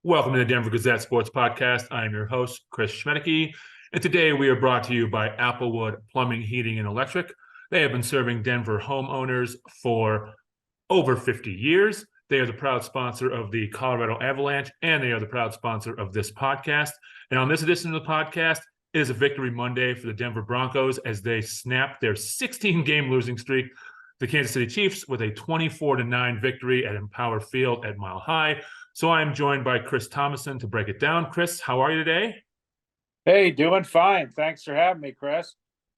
Welcome to the Denver Gazette Sports Podcast. I am your host, Chris Schmedeke, and today we are brought to you by Applewood Plumbing, Heating, and Electric. They have been serving Denver homeowners for over 50 years. They are the proud sponsor of the Colorado Avalanche, and they are the proud sponsor of this podcast. And on this edition of the podcast, it is a victory Monday for the Denver Broncos as they snap their 16-game losing streak. The Kansas City Chiefs with a 24-9 victory at Empower Field at Mile High. So I am joined by Chris Thomason to break it down. Chris, how are you today? Hey, doing fine. Thanks for having me, Chris.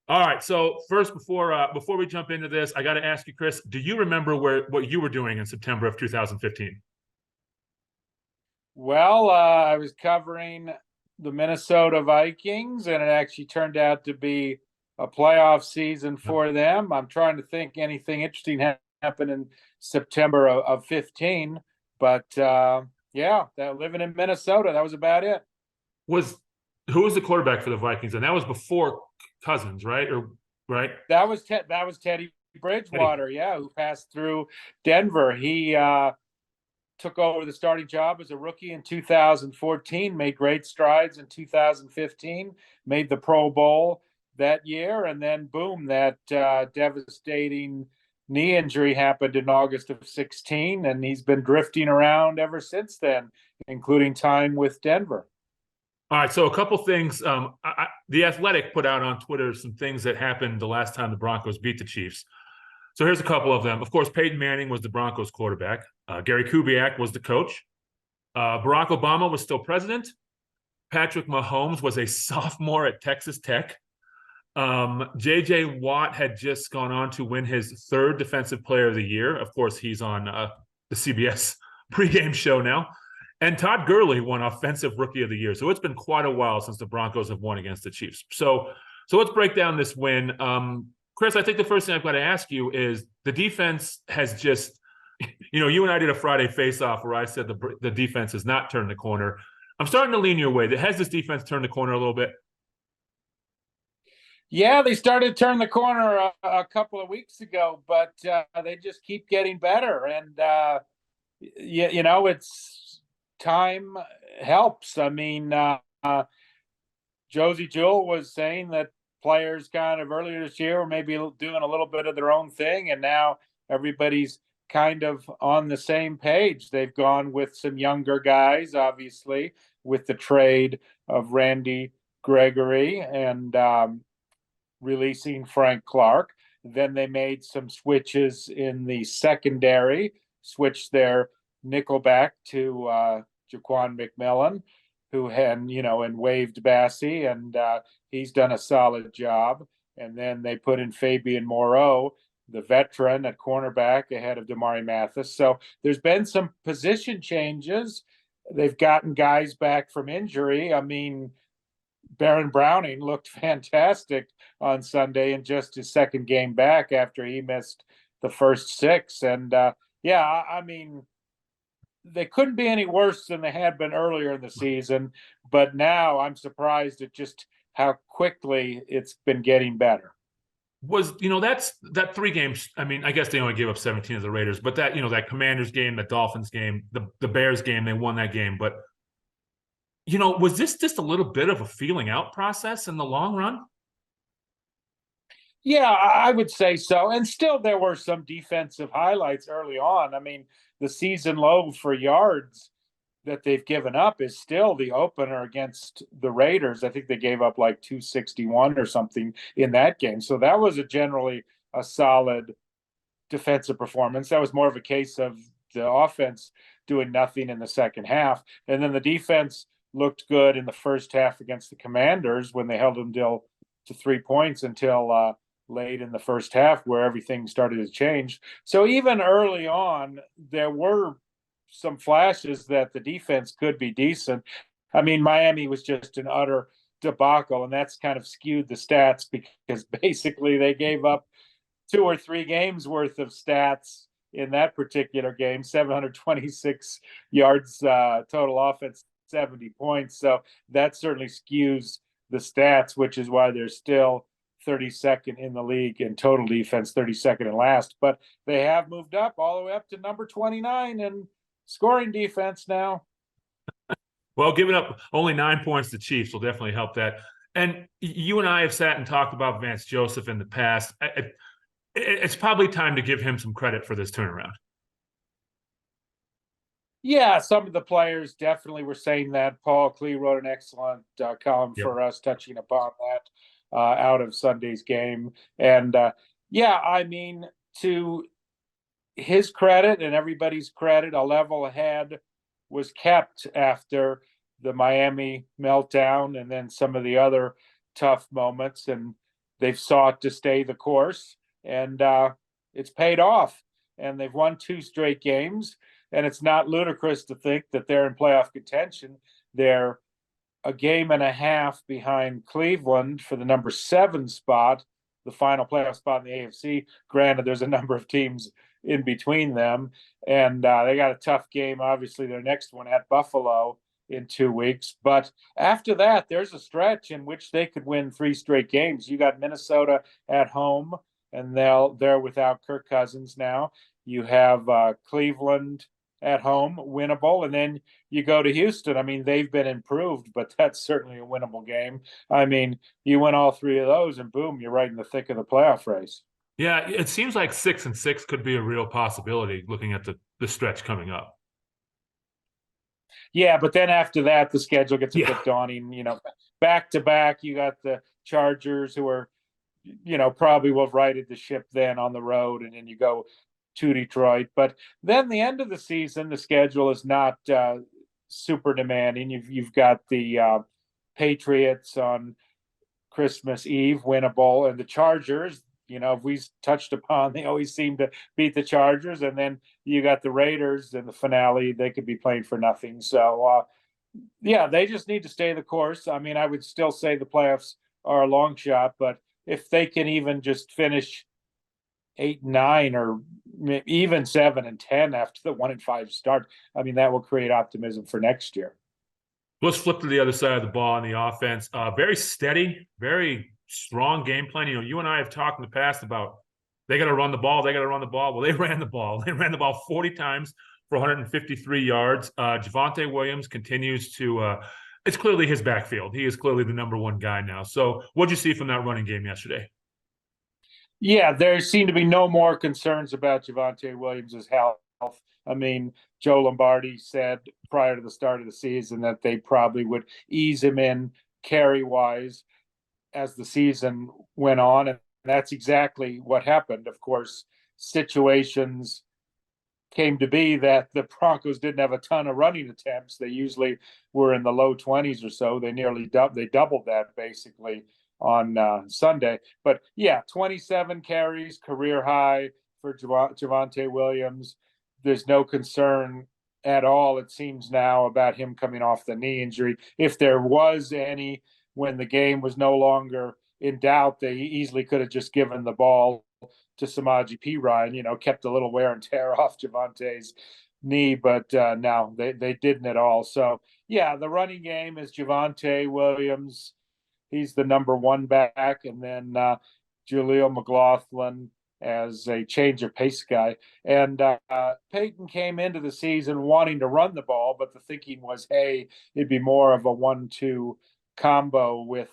All right. So first, before we jump into this, I got to ask you, Chris, do you remember what you were doing in September of 2015? Well, I was covering the Minnesota Vikings, and it actually turned out to be a playoff season for them. I'm trying to think anything interesting happened in September of 15. But yeah, living in Minnesota, that was about it. Who was the quarterback for the Vikings? And that was before Cousins, right? Right? That was Teddy Bridgewater, yeah, who passed through Denver. He took over the starting job as a rookie in 2014, made great strides in 2015, made the Pro Bowl that year, and then boom, that devastating knee injury happened in August of 16, and he's been drifting around ever since then, including time with Denver. All right, so a couple things. The Athletic put out on Twitter some things that happened the last time the Broncos beat the Chiefs. So here's a couple of them. Of course, Peyton Manning was the Broncos quarterback. Gary Kubiak was the coach. Barack Obama was still president. Patrick Mahomes was a sophomore at Texas Tech. J.J. Watt had just gone on to win his third Defensive Player of the Year. Of course, he's on the CBS pregame show now. And Todd Gurley won Offensive Rookie of the Year. So it's been quite a while since the Broncos have won against the Chiefs. So let's break down this win. Chris, I think the first thing I've got to ask you is the defense has just, you and I did a Friday face-off where I said the defense has not turned the corner. I'm starting to lean your way. Has this defense turned the corner a little bit? Yeah, they started to turn the corner a couple of weeks ago, but they just keep getting better. And, it's time helps. I mean, Josie Jewell was saying that players kind of earlier this year were maybe doing a little bit of their own thing, and now everybody's kind of on the same page. They've gone with some younger guys, obviously, with the trade of Randy Gregory and releasing Frank Clark. Then they made some switches in the secondary, switched their nickel back to Jaquan McMillan, who had, and waived Bassie, and he's done a solid job. And then they put in Fabian Moreau, the veteran at cornerback, ahead of Damari Mathis. So there's been some position changes. They've gotten guys back from injury. I mean, Baron Browning looked fantastic on Sunday in just his second game back after he missed the first six. And I mean, they couldn't be any worse than they had been earlier in the season. But now I'm surprised at just how quickly it's been getting better. That's that 3 games. I mean, I guess they only gave up 17 as the Raiders, but that, that Commanders game, the Dolphins game, the Bears game, they won that game. But was this just a little bit of a feeling out process in the long run? Yeah, I would say so. And still, there were some defensive highlights early on. I mean, the season low for yards that they've given up is still the opener against the Raiders. I think they gave up like 261 or something in that game. So that was generally a solid defensive performance. That was more of a case of the offense doing nothing in the second half. And then the defense looked good in the first half against the Commanders when they held them to 3 points until late in the first half, where everything started to change. So even early on, there were some flashes that the defense could be decent. I mean, Miami was just an utter debacle, and that's kind of skewed the stats because basically they gave up 2 or 3 games worth of stats in that particular game. 726 yards total offense, 70 points. So that certainly skews the stats, which is why they're still 32nd in the league in total defense, 32nd and last. But they have moved up all the way up to number 29 in scoring defense now. Well, giving up only 9 points to the Chiefs will definitely help that. And you and I have sat and talked about Vance Joseph in the past. It's probably time to give him some credit for this turnaround. Yeah, some of the players definitely were saying that. Paul Klee wrote an excellent column for us touching upon that out of Sunday's game. And yeah, I mean, to his credit and everybody's credit, a level head was kept after the Miami meltdown and then some of the other tough moments. And they've sought to stay the course, and it's paid off. And they've won 2 straight games. And it's not ludicrous to think that they're in playoff contention. They're a game and a half behind Cleveland for the number 7 spot, the final playoff spot in the AFC. Granted, there's a number of teams in between them. And they got a tough game, obviously, their next one at Buffalo in 2 weeks. But after that, there's a stretch in which they could win 3 straight games. You got Minnesota at home, and they're without Kirk Cousins now. You have Cleveland at home, winnable, and then you go to Houston. I mean, they've been improved, but that's certainly a winnable game. I mean, you win all 3 of those, and boom, you're right in the thick of the playoff race. Yeah, it seems like 6-6 could be a real possibility looking at the stretch coming up. Yeah, but then after that, the schedule gets a bit daunting. You know, back to back, you got the Chargers, who are, you know, probably will have righted the ship then on the road, and then you go to Detroit. But then the end of the season, the schedule is not super demanding. You've got the Patriots on Christmas Eve, winnable, and the Chargers. You know, if we touched upon, they always seem to beat the Chargers, and then you got the Raiders in the finale. They could be playing for nothing. So, yeah, they just need to stay the course. I mean, I would still say the playoffs are a long shot, but if they can even just finish 8-9 or even 7-10 after the 1-5 start, I mean, that will create optimism for next year. Let's flip to the other side of the ball on the offense. Very steady, very strong game plan. You know, you and I have talked in the past about they got to run the ball. They got to run the ball. Well, they ran the ball. They ran the ball 40 times for 153 yards. Javonte Williams continues to it's clearly his backfield. He is clearly the number 1 guy now. So what'd you see from that running game yesterday? Yeah, there seem to be no more concerns about Javonte Williams' health. I mean, Joe Lombardi said prior to the start of the season that they probably would ease him in carry-wise as the season went on, and that's exactly what happened. Of course, situations came to be that the Broncos didn't have a ton of running attempts. They usually were in the low 20s or so. They nearly doubled that basically on Sunday. But yeah, 27 carries, career high for Javonte Williams. There's no concern at all, it seems now, about him coming off the knee injury. If there was any, when the game was no longer in doubt, they easily could have just given the ball to Samaje Perine, you know, kept a little wear and tear off Javonte's knee, but no, they didn't at all. So yeah, the running game is Javonte Williams. He's the number 1 back, and then Jaleel McLaughlin as a change of pace guy. And Peyton came into the season wanting to run the ball, but the thinking was, hey, it'd be more of a 1-2 combo with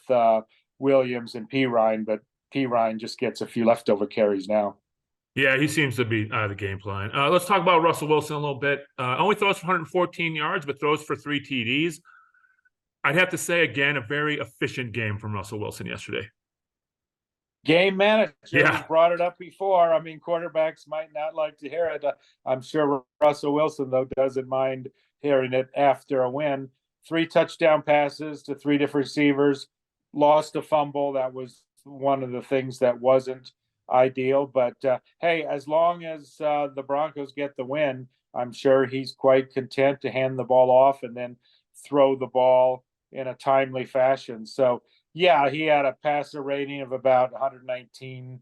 Williams and Perine, but Perine just gets a few leftover carries now. Yeah, he seems to be out of the game plan. Let's talk about Russell Wilson a little bit. Only throws for 114 yards, but throws for 3 TDs. I'd have to say, again, a very efficient game from Russell Wilson yesterday. Game manager. Yeah. We brought it up before. I mean, quarterbacks might not like to hear it. I'm sure Russell Wilson, though, doesn't mind hearing it after a win. 3 touchdown passes to 3 different receivers, lost a fumble. That was one of the things that wasn't ideal. But, hey, as long as the Broncos get the win, I'm sure he's quite content to hand the ball off and then throw the ball in a timely fashion. So, yeah, he had a passer rating of about 119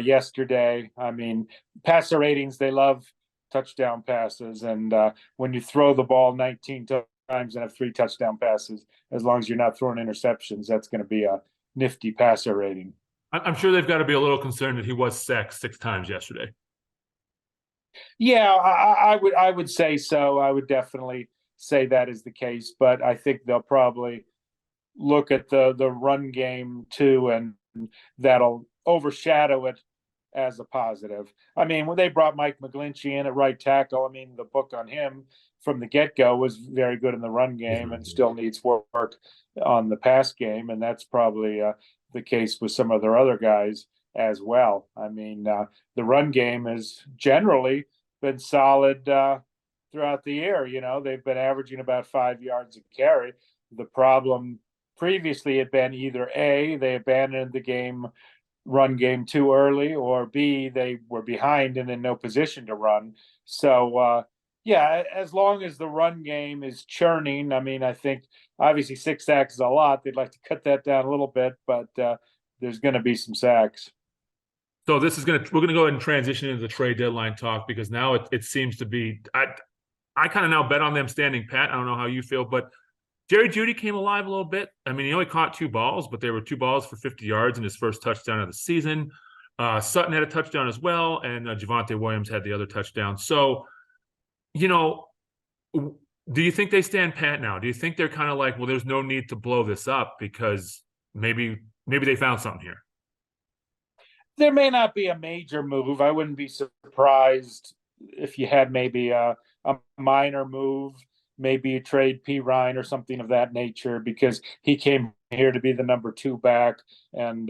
yesterday. I mean, passer ratings, they love touchdown passes. And when you throw the ball 19 times and have 3 touchdown passes, as long as you're not throwing interceptions, that's going to be a nifty passer rating. I'm sure they've got to be a little concerned that he was sacked 6 times yesterday. Yeah, I would say so. I would definitely say that is the case, but I think they'll probably look at the run game too, and that'll overshadow it as a positive. I mean, when they brought Mike McGlinchey in at right tackle, I mean, the book on him from the get-go was very good in the run game and still needs work on the pass game, and that's probably the case with some of their other guys as well. I mean, the run game has generally been solid throughout the year. You know, they've been averaging about 5 yards a carry. The problem previously had been either A, they abandoned the run game too early, or B, they were behind and in no position to run. So, yeah, as long as the run game is churning, I mean, I think obviously 6 sacks is a lot. They'd like to cut that down a little bit, but there's going to be some sacks. So we're gonna go ahead and transition into the trade deadline talk, because now it seems to be I kind of now bet on them standing pat. I don't know how you feel, but Jerry Jeudy came alive a little bit. I mean, he only caught 2 balls, but they were 2 balls for 50 yards in his first touchdown of the season. Sutton had a touchdown as well, and Javonte Williams had the other touchdown. So, you know, do you think they stand pat now? Do you think they're kind of like, well, there's no need to blow this up because maybe they found something here? There may not be a major move. I wouldn't be surprised if you had maybe a minor move, maybe you trade P. Ryan or something of that nature, because he came here to be the number 2 back, and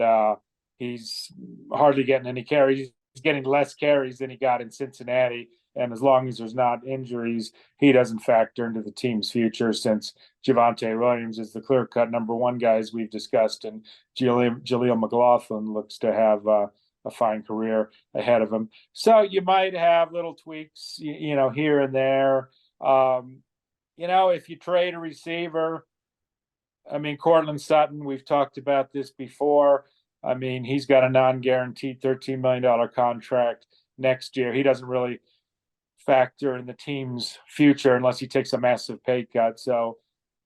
he's hardly getting any carries. He's getting less carries than he got in Cincinnati. And as long as there's not injuries, he doesn't factor into the team's future, since Javonte Williams is the clear-cut number 1 guy, as we've discussed, and Jaleel McLaughlin looks to have a fine career ahead of him. So you might have little tweaks, you know, here and there. You know, if you trade a receiver, I mean, Courtland Sutton, we've talked about this before. I mean, he's got a non-guaranteed $13 million contract next year. He doesn't really factor in the team's future unless he takes a massive pay cut. So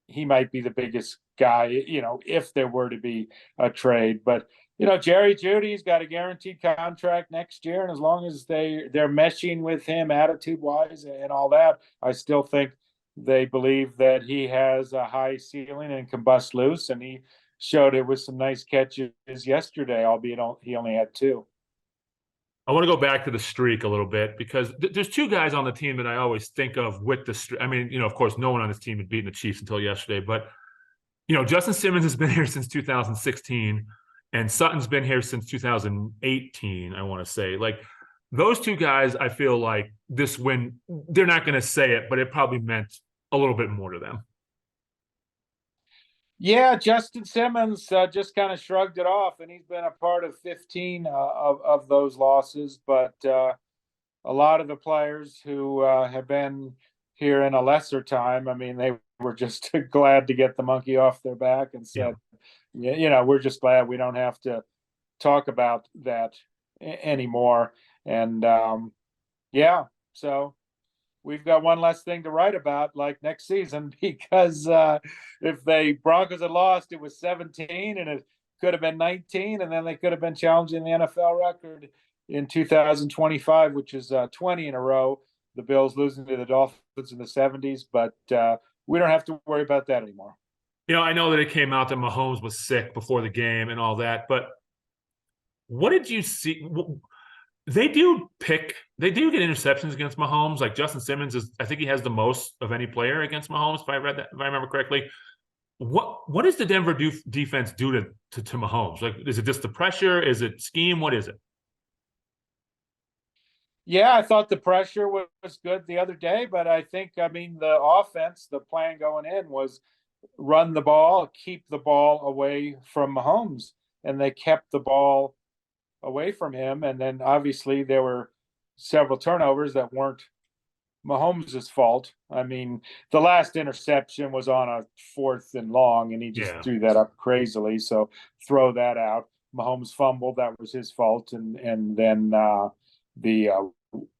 he might be the biggest guy, you know, if there were to be a trade. But, you know, Jerry Jeudy's got a guaranteed contract next year. And as long as they're meshing with him attitude-wise and all that, I still think they believe that he has a high ceiling and can bust loose. And he showed it with some nice catches yesterday, albeit he only had 2. I want to go back to the streak a little bit, because there's 2 guys on the team that I always think of with the streak. I mean, you know, of course, no one on this team had beaten the Chiefs until yesterday, but, you know, Justin Simmons has been here since 2016, and Sutton's been here since 2018, I want to say. Like, those 2 guys, I feel like this win, they're not going to say it, but it probably meant a little bit more to them. Yeah, Justin Simmons just kind of shrugged it off, and he's been a part of 15 of those losses. But a lot of the players who have been here in a lesser time, I mean, they were just glad to get the monkey off their back and said, yeah, you know, we're just glad we don't have to talk about that anymore. And yeah, so we've got one less thing to write about, like next season, because if the Broncos had lost, it was 17, and it could have been 19, and then they could have been challenging the NFL record in 2025, which is 20 in a row. The Bills losing to the Dolphins in the 70s, but we don't have to worry about that anymore. You know, I know that it came out that Mahomes was sick before the game and all that, but what did you see? They do get interceptions against Mahomes. Like, Justin Simmons I think he has the most of any player against Mahomes, if I remember correctly. What does the Denver defense do to Mahomes? Like, is it just the pressure? Is it scheme? What is it? Yeah, I thought the pressure was good the other day, but I think, I mean, the offense, the plan going in was run the ball, keep the ball away from Mahomes, and they kept the ball away from him. And then obviously there were several turnovers that weren't Mahomes' fault. I mean, the last interception was on a 4th and long, and he just threw that up crazily. So throw that out. Mahomes fumbled. That was his fault. And then the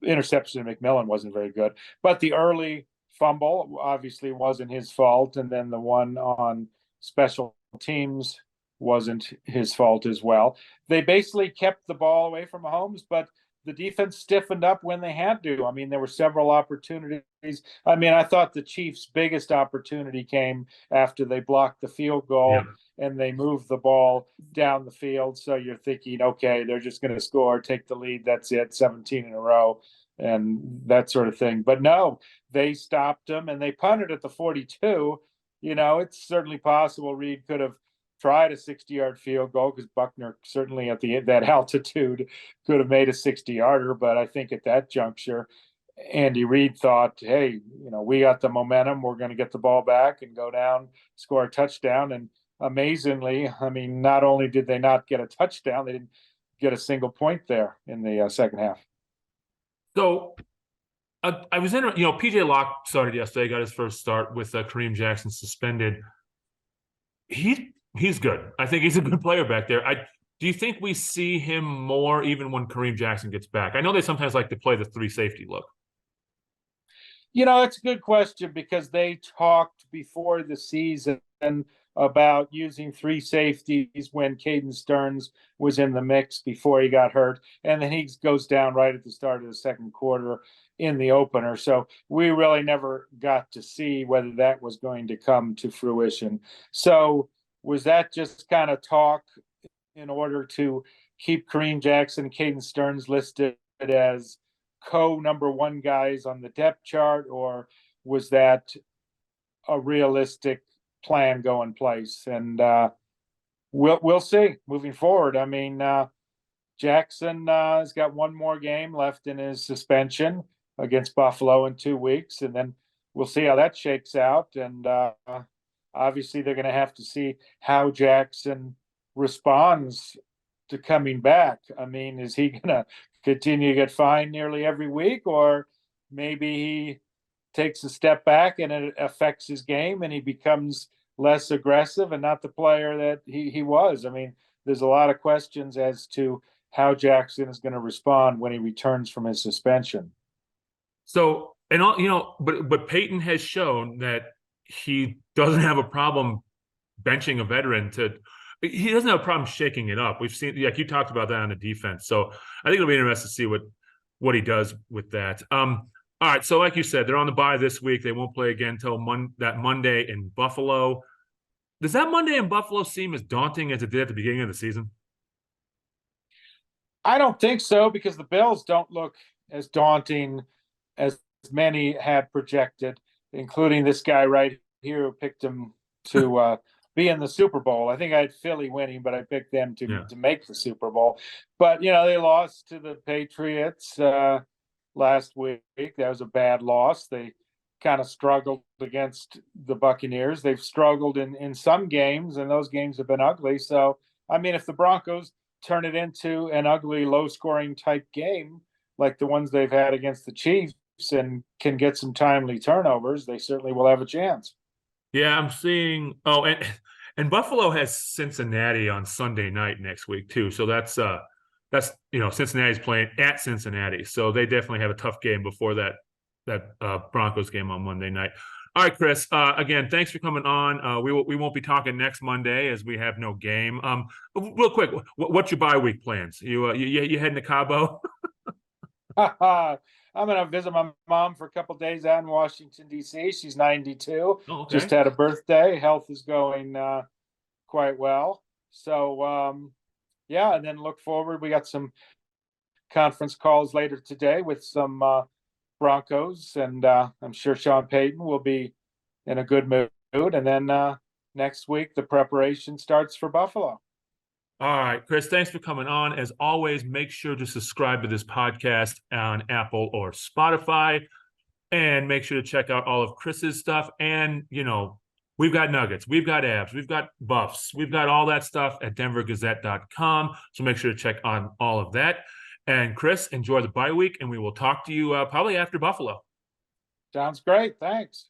interception of McMillan wasn't very good. But the early fumble obviously wasn't his fault. And then the one on special teams wasn't his fault as well. They basically kept the ball away from Mahomes, but the defense stiffened up when they had to. I mean, there were several opportunities. I mean, I thought the Chiefs' biggest opportunity came after they blocked the field goal and they moved the ball down the field. So you're thinking, okay, they're just going to score, take the lead. That's it, 17 in a row and that sort of thing. But no, they stopped them and they punted at the 42. You know, it's certainly possible Reed could have tried a 60-yard field goal because Buckner certainly at that altitude could have made a 60-yarder. But I think at that juncture, Andy Reid thought, hey, you know, we got the momentum. We're going to get the ball back and go down, score a touchdown. And amazingly, I mean, not only did they not get a touchdown, they didn't get a single point there in the second half. So I was in, you know, PJ Locke started yesterday, got his first start with Kareem Jackson suspended. He's good. I think he's a good player back there. Do you think we see him more even when Kareem Jackson gets back? I know they sometimes like to play the 3 safety look. You know, it's a good question because they talked before the season about using 3 safeties when Caden Stearns was in the mix before he got hurt. And then he goes down right at the start of the second quarter in the opener. So we really never got to see whether that was going to come to fruition. So was that just kind of talk in order to keep Kareem Jackson and Caden Stearns listed as number 1 guys on the depth chart, or was that a realistic plan go in place? And we'll see moving forward. I mean, Jackson has got 1 more game left in his suspension against Buffalo in 2 weeks, and then we'll see how that shakes out. And obviously, they're going to have to see how Jackson responds to coming back. I mean, is he going to continue to get fined nearly every week, or maybe he takes a step back and it affects his game and he becomes less aggressive and not the player that he was? I mean, there's a lot of questions as to how Jackson is going to respond when he returns from his suspension. So, and all, you know, but Peyton has shown that he doesn't have a problem benching a veteran he doesn't have a problem shaking it up. We've seen, like you talked about that on the defense. So I think it'll be interesting to see what he does with that. All right. So like you said, they're on the bye this week. They won't play again until that Monday in Buffalo. Does that Monday in Buffalo seem as daunting as it did at the beginning of the season? I don't think so, because the Bills don't look as daunting as many had projected, including this guy right here who picked him to be in the Super Bowl. I think I had Philly winning, but I picked them to make the Super Bowl. But, you know, they lost to the Patriots last week. That was a bad loss. They kind of struggled against the Buccaneers. They've struggled in some games, and those games have been ugly. So, I mean, if the Broncos turn it into an ugly, low-scoring type game like the ones they've had against the Chiefs and can get some timely turnovers, they certainly will have a chance. Yeah, I'm seeing. Oh, and Buffalo has Cincinnati on Sunday night next week too. So that's you know, Cincinnati's playing at Cincinnati, so they definitely have a tough game before that Broncos game on Monday night. All right, Chris. Again, thanks for coming on. We won't be talking next Monday as we have no game. Real quick, what's your bye week plans? You heading to Cabo? I'm going to visit my mom for a couple of days out in Washington, D.C. She's 92. Oh, okay. Just had a birthday. Health is going quite well. So, yeah, and then look forward. We got some conference calls later today with some Broncos, and I'm sure Sean Payton will be in a good mood. And then next week, the preparation starts for Buffalo. All right, Chris, thanks for coming on. As always, make sure to subscribe to this podcast on Apple or Spotify, and make sure to check out all of Chris's stuff. And, you know, we've got nuggets, we've got abs, we've got buffs, we've got all that stuff at denvergazette.com. So make sure to check on all of that. And Chris, enjoy the bye week, and we will talk to you probably after Buffalo. Sounds great. Thanks.